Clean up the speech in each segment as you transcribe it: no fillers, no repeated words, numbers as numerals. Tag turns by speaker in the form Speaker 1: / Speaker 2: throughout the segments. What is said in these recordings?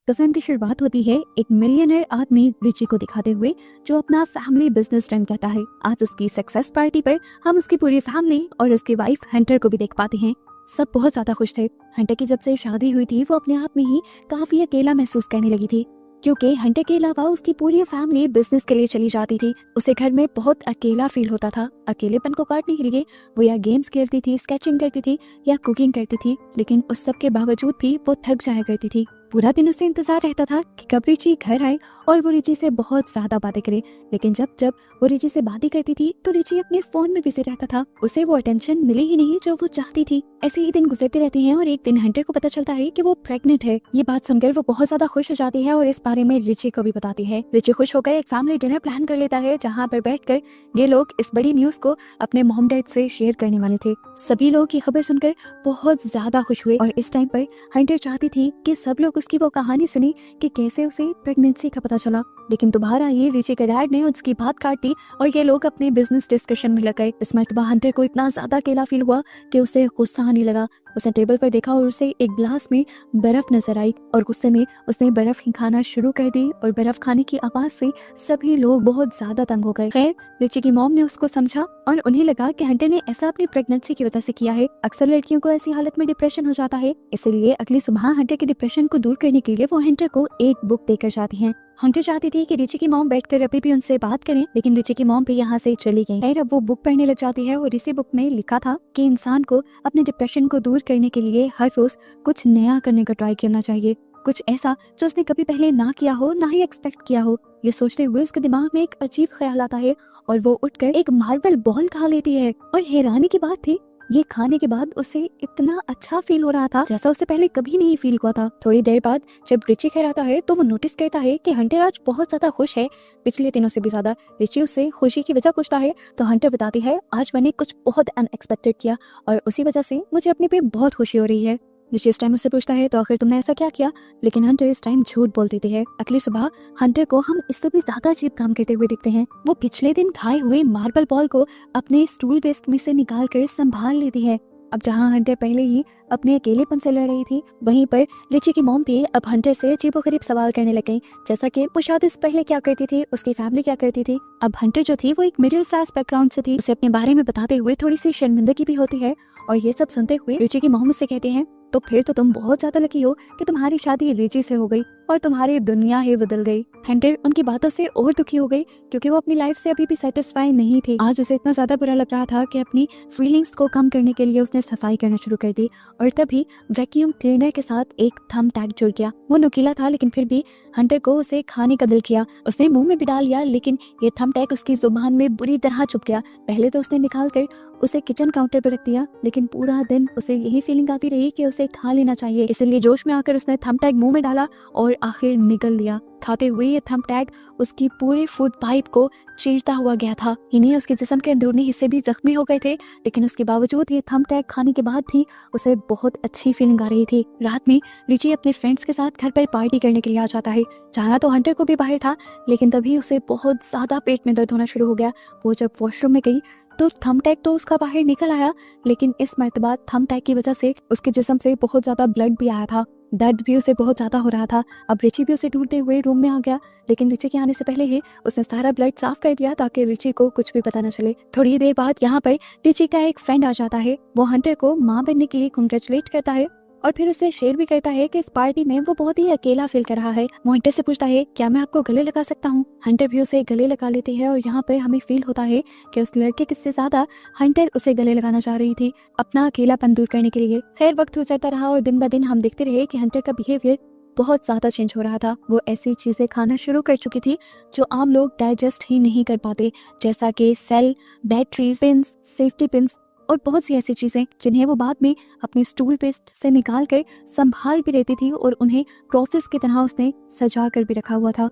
Speaker 1: कफन की शुरुआत होती है एक मिलियनर आदमी रिची को दिखाते हुए जो अपना फैमिली बिजनेस रन करता है। आज उसकी सक्सेस पार्टी पर हम उसकी पूरी फैमिली और उसकी वाइफ हंटर को भी देख पाते हैं। सब बहुत ज्यादा खुश थे। हंटर की जब से शादी हुई थी वो अपने आप में ही काफी अकेला महसूस करने लगी थी, क्योंकि हंटर के अलावा उसकी पूरी फैमिली बिजनेस के लिए चली जाती थी। उसे घर में बहुत अकेला फील होता था। अकेलेपन को काटने के लिए वो या गेम्स खेलती थी, स्केचिंग करती थी या कुकिंग करती थी, लेकिन उस सब के बावजूद भी वो थक जाया करती थी। पूरा दिन उसे इंतजार रहता था कि कब रिची घर आए और वो रिची से बहुत ज्यादा बातें करे, लेकिन जब जब वो रिची से बातें करती थी तो रिची अपने फोन में बिजी रहता था। उसे वो अटेंशन मिली ही नहीं जो वो चाहती थी। ऐसे ही दिन गुजरते रहते हैं और एक दिन हंटर को पता चलता है कि वो प्रेग्नेंट है। ये बात सुनकर वो बहुत ज्यादा खुश हो जाती है और इस बारे में रिची को भी बताती है। रिची खुश होकर एक फैमिली डिनर प्लान कर लेता है, जहाँ पर बैठकर ये लोग इस बड़ी न्यूज को अपने मॉम डैड से शेयर करने वाले थे। सभी लोग ये खबर सुनकर बहुत ज्यादा खुश हुए और इस टाइम पर हंटर चाहती थी कि सब लोग उसकी वो कहानी सुनी कि कैसे उसे प्रेगनेंसी का पता चला। लेकिन दोबारा ये रिची के डैड ने उसकी बात काट दी और ये लोग अपने बिजनेस डिस्कशन में लग गए। इस मर्तबा हंटर को इतना ज्यादा अकेला फील हुआ कि उसे गुस्सा आने लगा। उसने टेबल पर देखा और उसे एक गिलास में बर्फ नजर आई और गुस्से में उसने बर्फ ही खाना शुरू कर दी और बर्फ खाने की आवाज से सभी लोग बहुत ज्यादा तंग हो गए। खैर, रिची की मॉम ने उसको समझा और उन्हें लगा कि हंटर ने ऐसा अपनी प्रेगनेंसी की वजह से किया है। अक्सर लड़कियों को ऐसी हालत में डिप्रेशन हो जाता है, इसलिए अगली सुबह हंटर के डिप्रेशन को दूर करने के लिए वो हंटर को एक बुक देकर जाती हैं। हंटर चाहती थी कि रिची की मॉम बैठकर अभी भी उनसे बात करें, लेकिन रिची की मॉम भी यहाँ से चली गई। खैर, अब वो बुक पढ़ने लग जाती है और इसी बुक में लिखा था कि इंसान को अपने डिप्रेशन को दूर करने के लिए हर रोज कुछ नया करने का ट्राई करना चाहिए, कुछ ऐसा जो उसने कभी पहले ना किया हो, ना ही एक्सपेक्ट किया हो। ये सोचते हुए उसके दिमाग में एक अजीब ख्याल आता है और वो उठकर एक मार्बल बॉल खा लेती है। और हैरानी की बात थी, ये खाने के बाद उसे इतना अच्छा फील हो रहा था जैसा उसे पहले कभी नहीं फील हुआ था। थोड़ी देर बाद जब रिची घर आता है तो वो नोटिस करता है कि हंटर आज बहुत ज्यादा खुश है, पिछले दिनों से भी ज्यादा। रिची उससे खुशी की वजह पूछता है तो हंटर बताती है, आज मैंने कुछ बहुत अनएक्सपेक्टेड किया और उसी वजह से मुझे अपने पे बहुत खुशी हो रही है। रिची इस टाइम उससे पूछता है तो आखिर तुमने ऐसा क्या किया, लेकिन हंटर इस टाइम झूठ बोल देती है। अगली सुबह हंटर को हम इससे भी ज्यादा अजीब काम करते हुए दिखते हैं। वो पिछले दिन खाए हुए मार्बल बॉल को अपने स्टूल बेस्ट में से निकाल कर संभाल लेती है। अब जहाँ हंटर पहले ही अपने अकेलेपन से लड़ रही थी, वहीं पर रिची की मॉम भी अब हंटर से अजीबोगरीब सवाल करने लग गई, जैसा कि वो शादी से पहले क्या करती थी, उसकी फैमिली क्या करती थी। अब हंटर जो थी वो एक मिडिल क्लास बैकग्राउंड से थी। उसे अपने बारे में बताते हुए थोड़ी सी शर्मिंदगी भी होती है और ये सब सुनते हुए रिची की मॉम उससे कहते हैं, तो फिर तो तुम बहुत ज्यादा लकी हो कि तुम्हारी शादी रिची से हो गई और तुम्हारी दुनिया ही बदल गई। हंटर उनकी बातों से और दुखी हो गई, क्योंकि वो अपनी लाइफ से अभी भी सेटिस्फाई नहीं थे। आज उसे इतना ज्यादा बुरा लग रहा था कि अपनी फीलिंग्स को कम करने के लिए उसने सफाई करना शुरू कर दी और तभी वैक्यूम क्लीनर के साथ एक थंब टैग जुड़ गया। वो नुकीला था, लेकिन फिर भी हंटर को उसे खाने का दिल किया। उसने मुंह में भी डाल लिया, लेकिन ये थंब टैग उसकी जुबान में बुरी तरह चुभ गया। पहले तो उसने निकाल कर उसे किचन काउंटर पर रख दिया, लेकिन पूरा दिन उसे यही फीलिंग आती रही कि उसे खा लेना चाहिए। इसलिए जोश में आकर उसने थंब टैग मुंह में डाला और आखिर निगल लिया। खाते हुए ये थंब टैग उसकी पूरी फूड पाइप को चीरता हुआ गया था। इन्हें उसके जिस्म के अंदरूनी हिस्से भी जख्मी हो गए थे, लेकिन उसके बावजूद ये थंब टैग खाने के बाद भी उसे बहुत अच्छी फीलिंग आ रही थी। रात में रिची अपने फ्रेंड्स के साथ घर पर पार्टी करने के लिए आ जाता है। जाना तो हंटर को भी बाहर था, लेकिन तभी उसे बहुत ज्यादा पेट में दर्द होना शुरू हो गया। वो जब वॉशरूम में गई तो थंब टैग तो उसका बाहर निकल आया, लेकिन इस मर्तबा थंब टैग की वजह से उसके जिस्म से बहुत ज्यादा ब्लड भी आया था। दर्द भी उसे बहुत ज्यादा हो रहा था। अब रिची भी उसे ढूंढते हुए रूम में आ गया, लेकिन रिची के आने से पहले ही उसने सारा ब्लड साफ कर दिया ताकि रिची को कुछ भी पता न चले। थोड़ी देर बाद यहाँ पर रिची का एक फ्रेंड आ जाता है। वो हंटर को माँ बनने के लिए कंग्रेचुलेट करता है और फिर उसे शेयर भी करता है कि इस पार्टी में वो बहुत ही अकेला फील कर रहा है। वो हंटर से पूछता है, क्या मैं आपको गले लगा सकता हूँ। हंटर भी उसे गले लगा लेती है और यहाँ पर हमें फील होता है कि उस लड़के किससे ज्यादा हंटर उसे गले लगाना चाह रही थी अपना अकेलापन दूर करने के लिए। खैर, वक्त गुजरता रहा और दिन ब दिन हम देखते रहे कि हंटर का बिहेवियर बहुत ज्यादा चेंज हो रहा था। वो ऐसी चीजें खाना शुरू कर चुकी थी जो आम लोग डाइजेस्ट ही नहीं कर पाते, जैसा कि cell, batteries, pins, safety pins और बहुत सी ऐसी चीजें जिन्हें वो बाद में अपने स्टूल पेस्ट से निकाल कर संभाल भी रहती थी और उन्हें ट्रॉफिस की तरह उसने सजा कर भी रखा हुआ था।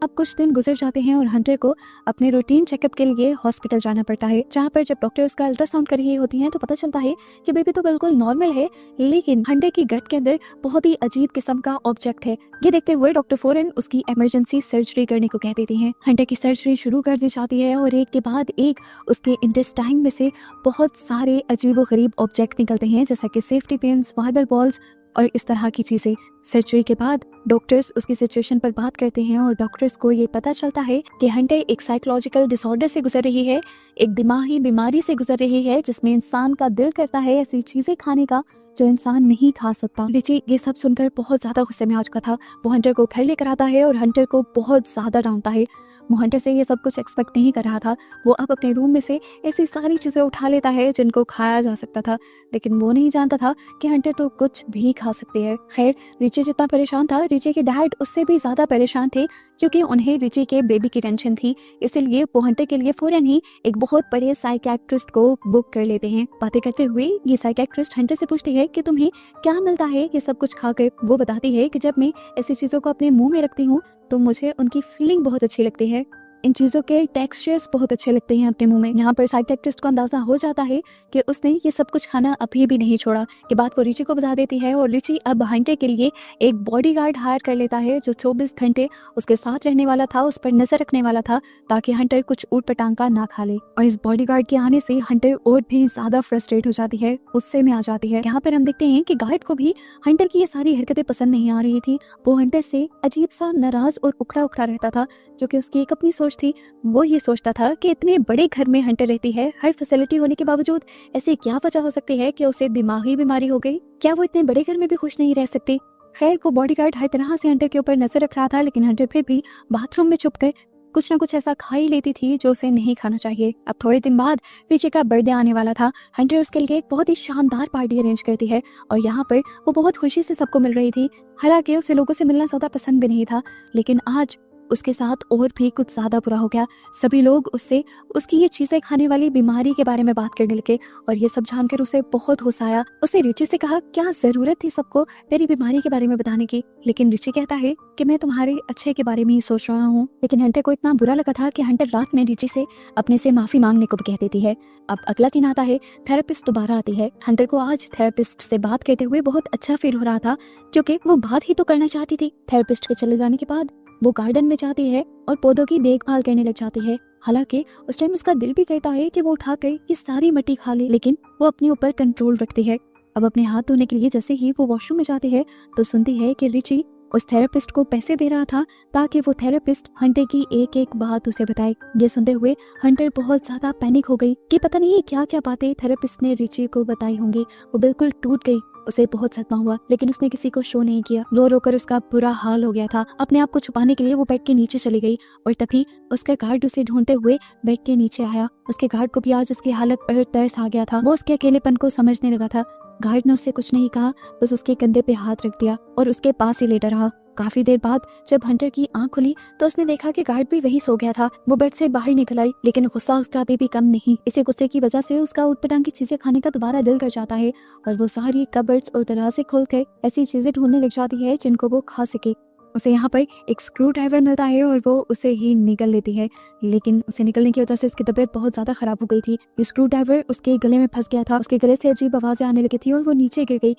Speaker 1: अब कुछ दिन गुजर जाते हैं और हंटर को अपने रूटीन चेकअप के लिए हॉस्पिटल जाना पड़ता है, जहाँ पर जब डॉक्टर उसका अल्ट्रासाउंड कर रही होती हैं तो पता चलता है कि बेबी तो बिल्कुल नॉर्मल है, लेकिन हंटर की गट के अंदर बहुत ही अजीब किस्म का ऑब्जेक्ट है। ये देखते हुए डॉक्टर फौरन उसकी इमरजेंसी सर्जरी करने को कह देती हैं। हंटर की सर्जरी शुरू कर दी जाती है और एक के बाद एक उसके इंटेस्टाइन में से बहुत सारे अजीबोगरीब ऑब्जेक्ट निकलते हैं, जैसा कि सेफ्टी पिन्स, मार्बल बॉल्स और इस तरह की चीजें। सर्जरी के बाद डॉक्टर्स उसकी सिचुएशन पर बात करते हैं और डॉक्टर्स को ये पता चलता है कि हंटर एक साइकोलॉजिकल डिसऑर्डर से गुजर रही है, एक दिमागी बीमारी से गुजर रही है, जिसमें इंसान का दिल करता है ऐसी चीजें खाने का जो इंसान नहीं खा सकता। रिची ये सब सुनकर बहुत ज्यादा गुस्से में आ चुका था। वो हंटर को घर लेकर आता है और हंटर को बहुत ज्यादा डांटता है। वो हंटर से ये सब कुछ एक्सपेक्ट नहीं कर रहा था। वो अब अपने रूम में से ऐसी सारी चीजें उठा लेता है जिनको खाया जा सकता था, लेकिन वो नहीं जानता था कि हंटर तो कुछ भी खा सकते हैं। खैर, रिची जितना परेशान था, रिची के डैड उससे भी ज्यादा परेशान थे, क्योंकि उन्हें रिची के बेबी की टेंशन थी। इसीलिए वो हंटर के लिए फौरन ही एक बहुत बड़े साइकियाट्रिस्ट को बुक कर लेते हैं। बातें करते हुए ये साइकियाट्रिस्ट हंटर से पूछती है कि तुम्हें क्या मिलता है ये सब कुछ खाकर। वो बताती है कि जब मैं ऐसी चीजों को अपने मुंह में रखती हूँ तो मुझे उनकी फीलिंग बहुत अच्छी लगती है, इन चीज़ों के टेक्सचर्स बहुत अच्छे लगते हैं अपने मुंह में। यहाँ पर साइकियाट्रिस्ट को अंदाजा हो जाता है कि उसने ये सब कुछ खाना अभी भी नहीं छोड़ा। कि बात वो रिची को बता देती है और रिची अब हंटर के लिए एक बॉडीगार्ड हायर कर लेता है जो 24 घंटे उसके साथ रहने वाला था, उस पर नजर रखने वाला था, ताकि हंटर कुछ ऊट पटांग ना खा ले। और इस बॉडीगार्ड के आने से हंटर और भी ज्यादा फ्रस्ट्रेट हो जाती है, गुस्से में आ जाती है। यहाँ पर हम देखते हैं कि गार्ड को भी हंटर की ये सारी हरकतें पसंद नहीं आ रही थी। वो हंटर से अजीब सा नाराज और उखड़ा उखड़ा रहता था, क्योंकि उसकी एक अपनी सोच थी। वो ये सोचता था कि इतने बड़े घर में हंटर रहती है, हर फैसिलिटी होने के बावजूद ऐसी क्या वजह हो सकती है कि उसे दिमागी बीमारी हो गई। क्या वो इतने बड़े घर में भी खुश नहीं रह सकती? खैर, वो बॉडीगार्ड हर तरह से हंटर के ऊपर नजर रख रहा था, लेकिन हंटर फिर भी बाथरूम में छुपकर कुछ ना कुछ ऐसा खा ही लेती थी जो उसे नहीं खाना चाहिए। अब थोड़े दिन बाद रिची का बर्थडे आने वाला था। हंटर उसके लिए एक बहुत ही शानदार पार्टी अरेंज करती है और यहाँ पर वो बहुत खुशी से सबको मिल रही थी। हालांकि उसे लोगों से मिलना ज्यादा पसंद भी नहीं था, लेकिन आज उसके साथ और भी कुछ ज्यादा बुरा हो गया। सभी लोग उससे उसकी ये चीजें खाने वाली बीमारी के बारे में बात करने लगे और ये सब जानकर उसे बहुत गुस्सा आया। उसे रिची से कहा, क्या जरूरत थी सबको तेरी बीमारी के बारे में बताने की? लेकिन रिची कहता है कि मैं तुम्हारे अच्छे के बारे में ही सोच रहा हूँ। लेकिन हंटर को इतना बुरा लगा था कि हंटर रात में रिची से अपने से माफी मांगने को भी कह देती है। अब अगला दिन आता है, थेरेपिस्ट दोबारा आती है। हंटर को आज थेरेपिस्ट से बात करते हुए बहुत अच्छा फील हो रहा था, क्योंकि वो बात ही तो करना चाहती थी। थेरेपिस्ट के चले जाने के बाद वो गार्डन में जाती है और पौधों की देखभाल करने लग जाती है। हालांकि उस टाइम उसका दिल भी करता है कि वो उठाकर ये सारी मिट्टी खा ले, लेकिन वो अपने ऊपर कंट्रोल रखती है। अब अपने हाथ धोने के लिए जैसे ही वो वॉशरूम में जाती है तो सुनती है कि रिची उस थेरेपिस्ट को पैसे दे रहा था ताकि वो थेरेपिस्ट हंटर की एक एक बात उसे बताए। ये सुनते हुए हंटर बहुत ज्यादा पैनिक हो गई कि पता नहीं क्या क्या बातें थेरेपिस्ट ने रिची को बताई होंगी। वो बिल्कुल टूट गई। उसे बहुत सदमा हुआ, लेकिन उसने किसी को शो नहीं किया। रो रो कर उसका बुरा हाल हो गया था। अपने आप को छुपाने के लिए वो बेड के नीचे चली गई और तभी उसका गार्ड उसे ढूंढते हुए बेड के नीचे आया। उसके गार्ड को भी आज उसकी हालत पर तरस आ गया था। वो उसके अकेलेपन को समझने लगा था। गार्ड ने उससे कुछ नहीं कहा, बस उसके कंधे पे हाथ रख दिया और उसके पास ही लेटा रहा। काफी देर बाद जब हंटर की आंख खुली तो उसने देखा कि गार्ड भी वहीं सो गया था। वो बेड से बाहर निकल आई, लेकिन गुस्सा उसका अभी भी कम नहीं। इसी गुस्से की वजह से उसका उटपटांग की चीजें खाने का दोबारा दिल कर जाता है और वो सारी कबर्ड्स और दराजे खोलकर ऐसी चीजें ढूंढने लग जाती है जिनको वो खा सके। उसे यहाँ पर एक स्क्रू ड्राइवर मिलता है और वो उसे ही निगल लेती है, लेकिन उसे निकलने की वजह से उसकी तबीयत बहुत ज्यादा खराब हो गई थी। ये स्क्रू ड्राइवर उसके गले में फंस गया था। उसके गले से अजीब आवाजें आने लगी थी और वो नीचे गिर गई।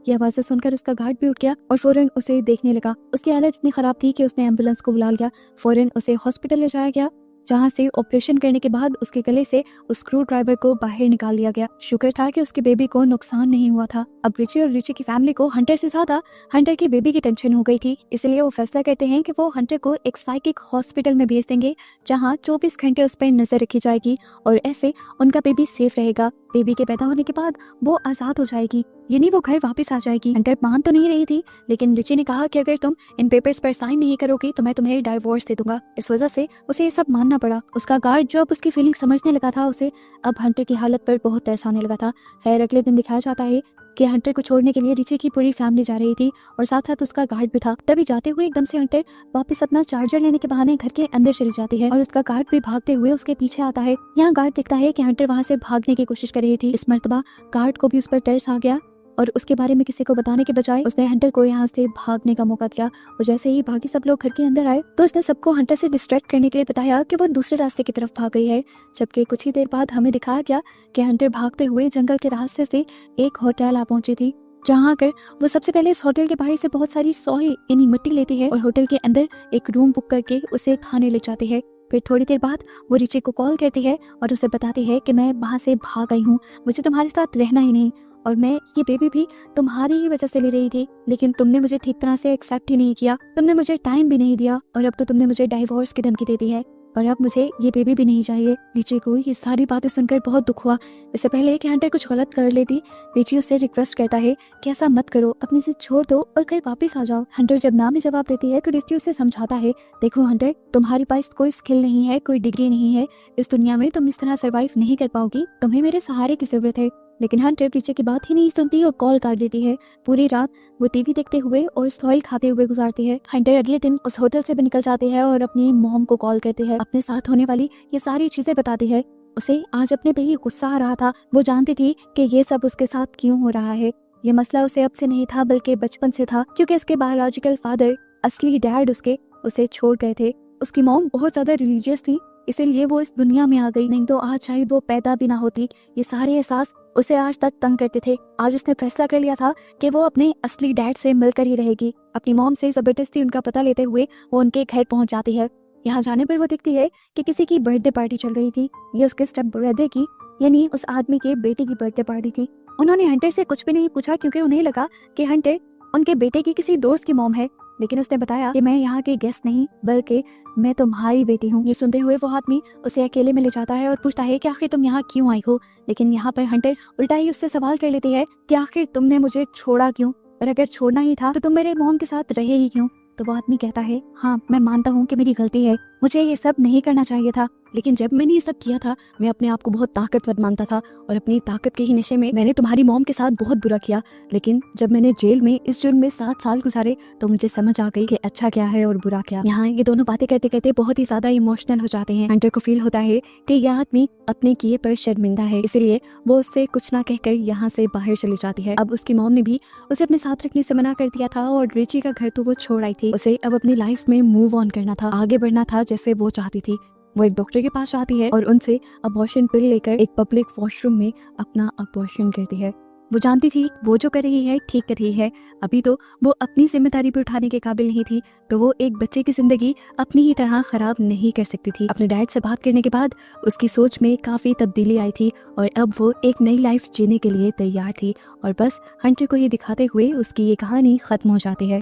Speaker 1: ये आवाजें सुनकर उसका गार्ड भी उठ गया और फौरन उसे देखने लगा। उसकी हालत इतनी खराब थी कि उसने एम्बुलेंस को बुला लिया। फौरन उसे हॉस्पिटल ले जाया गया, जहाँ से ऑपरेशन करने के बाद उसके गले से उस स्क्रू ड्राइवर को बाहर निकाल लिया गया। शुक्र था कि उसके बेबी को नुकसान नहीं हुआ था। अब रिची और रिची की फैमिली को हंटर से ज्यादा हंटर की बेबी की टेंशन हो गई थी, इसलिए वो फैसला करते हैं कि वो हंटर को एक साइकिक हॉस्पिटल में भेज देंगे, जहाँ 24 घंटे उस पर नजर रखी जाएगी और ऐसे उनका बेबी सेफ रहेगा। बेबी के पैदा होने के बाद वो आजाद हो जाएगी, यानी वो घर वापस आ जाएगी। हंटर मान तो नहीं रही थी, लेकिन रिची ने कहा कि अगर तुम इन पेपर्स पर साइन नहीं करोगी तो मैं तुम्हें डाइवोर्स दे दूंगा। इस वजह से उसे ये सब मानना पड़ा। उसका गार्ड जो अब उसकी फीलिंग समझने लगा था, उसे अब हंटर की हालत पर बहुत तरस आने लगा था। खैर, अगले दिन दिखाया जाता है कि हंटर को छोड़ने के लिए रिची की पूरी फैमिली जा रही थी और साथ साथ उसका गार्ड भी था। तभी जाते हुए एकदम से हंटर वापस अपना चार्जर लेने के बहाने घर के अंदर चली जाती है और उसका गार्ड भी भागते हुए उसके पीछे आता है। यहाँ गार्ड देखता है कि हंटर वहाँ से भागने की कोशिश कर रही थी। इस मर्तबा गार्ड को भी उस पर तरस आ गया और उसके बारे में किसी को बताने के बजाय उसने हंटर को यहाँ से भागने का मौका दिया। और जैसे ही बाकी सब लोग घर के अंदर आए तो उसने सबको हंटर से डिस्ट्रैक्ट करने के लिए बताया कि वो दूसरे रास्ते की तरफ भाग गई है। जबकि कुछ ही देर बाद हमें दिखाया गया कि हंटर भागते हुए जंगल के रास्ते से एक होटल आ पहुंची थी, जहाँ आकर वो सबसे पहले इस होटल के बाहर से बहुत सारी सॉइल यानी मिट्टी लेती है और होटल के अंदर एक रूम बुक करके उसे खाने ले जाती है। फिर थोड़ी देर बाद वो रिची को कॉल करती है और उसे बताती है कि मैं वहाँ से भाग आई हूँ, मुझे तुम्हारे साथ रहना ही नहीं। और मैं ये बेबी भी तुम्हारी ही वजह से ले रही थी, लेकिन तुमने मुझे ठीक तरह से एक्सेप्ट ही नहीं किया, तुमने मुझे टाइम भी नहीं दिया और अब तो तुमने मुझे डाइवोर्स की धमकी दे दी है और अब मुझे ये बेबी भी नहीं चाहिए। रिची को ये सारी बातें सुनकर बहुत दुख हुआ। इससे पहले कि हंटर कुछ गलत कर लेती, रिची उससे रिक्वेस्ट करता है कि ऐसा मत करो, अपनी जिद छोड़ दो और घर वापस आ जाओ। हंटर जब ना में जवाब देती है तो रिची उसे समझाता है, देखो हंटर, तुम्हारे पास कोई स्किल नहीं है, कोई डिग्री नहीं है, इस दुनिया में तुम इस तरह सर्वाइव नहीं कर पाओगी, तुम्हें मेरे सहारे की जरूरत है। लेकिन हंटर रिची की बात ही नहीं सुनती और कॉल काट देती है। पूरी रात वो टीवी देखते हुए और सॉइल खाते हुए गुजारती है। हंटर अगले दिन उस होटल से भी निकल जाती है और अपनी मॉम को कॉल करती है, अपने साथ होने वाली ये सारी चीजें बताती है। उसे आज अपने पे ही गुस्सा आ रहा था। वो जानती थी कि ये सब उसके साथ क्यों हो रहा है। ये मसला उसे अब से नहीं था बल्कि बचपन से था, क्योंकि इसके बायोलॉजिकल फादर, असली डैड उसे छोड़ गए थे। उसकी मॉम बहुत ज्यादा रिलीजियस थी, इसीलिए वो इस दुनिया में आ गई, नहीं तो आज शायद वो पैदा भी ना होती। ये सारे एहसास उसे आज तक तंग करते थे। आज उसने फैसला कर लिया था कि वो अपने असली डैड से मिलकर ही रहेगी। अपनी मॉम से जबरदस्ती उनका पता लेते हुए वो उनके घर पहुंच जाती है। यहाँ जाने पर वो देखती है कि किसी की बर्थडे पार्टी चल रही थी। ये उसके स्टेप ब्रदर की, यानी उस आदमी के बेटे की बर्थडे पार्टी थी। उन्होंने हंटर से कुछ भी नहीं पूछा, क्योंकि उन्हें लगा कि हंटर उनके बेटे की किसी दोस्त की मॉम है। लेकिन उसने बताया कि मैं यहाँ के गेस्ट नहीं बल्कि मैं तुम्हारी बेटी हूँ। ये सुनते हुए वो आदमी उसे अकेले में ले जाता है और पूछता है कि आखिर तुम यहाँ क्यों आई हो। लेकिन यहाँ पर हंटर उल्टा ही उससे सवाल कर लेती है कि आखिर तुमने मुझे छोड़ा क्यों, और अगर छोड़ना ही था तो तुम मेरे मॉम के साथ रहे ही क्यों। तो वो आदमी कहता है, हाँ मैं मानता हूँ कि मेरी गलती है, मुझे ये सब नहीं करना चाहिए था, लेकिन जब मैंने ये सब किया था मैं अपने आप को बहुत ताकतवर मानता था और अपनी ताकत के ही नशे में मैंने तुम्हारी मॉम के साथ बहुत बुरा किया। लेकिन जब मैंने जेल में इस जुर्म में 7 साल गुजारे तो मुझे समझ आ गई कि अच्छा क्या है और बुरा क्या। यहाँ ये दोनों बातें कहते कहते बहुत ही ज्यादा इमोशनल हो जाते हैं। हंटर को फील होता है कि यह आदमी अपने किए पर शर्मिंदा है, इसलिए वो उससे कुछ ना कहकर यहाँ से बाहर चली जाती है। अब उसकी मॉम ने भी उसे अपने साथ रखने से मना कर दिया था और रिची का घर तो वो छोड़ आई थी। उसे अब अपनी लाइफ में मूव ऑन करना था, आगे बढ़ना था जैसे वो चाहती थी। वो एक डॉक्टर के पास जाती है और उनसे अबॉर्शन पिल लेकर एक पब्लिक वॉशरूम में अपना अबॉर्शन करती है। वो जानती थी वो जो कर रही है ठीक कर रही है, अभी तो वो अपनी जिम्मेदारी भी उठाने के काबिल नहीं थी, तो वो एक बच्चे की जिंदगी अपनी ही तरह खराब नहीं कर सकती थी। अपने डैड से बात करने के बाद उसकी सोच में काफी तब्दीली आई थी और अब वो एक नई लाइफ जीने के लिए तैयार थी। और बस हंटर को ये दिखाते हुए उसकी ये कहानी खत्म हो जाती है।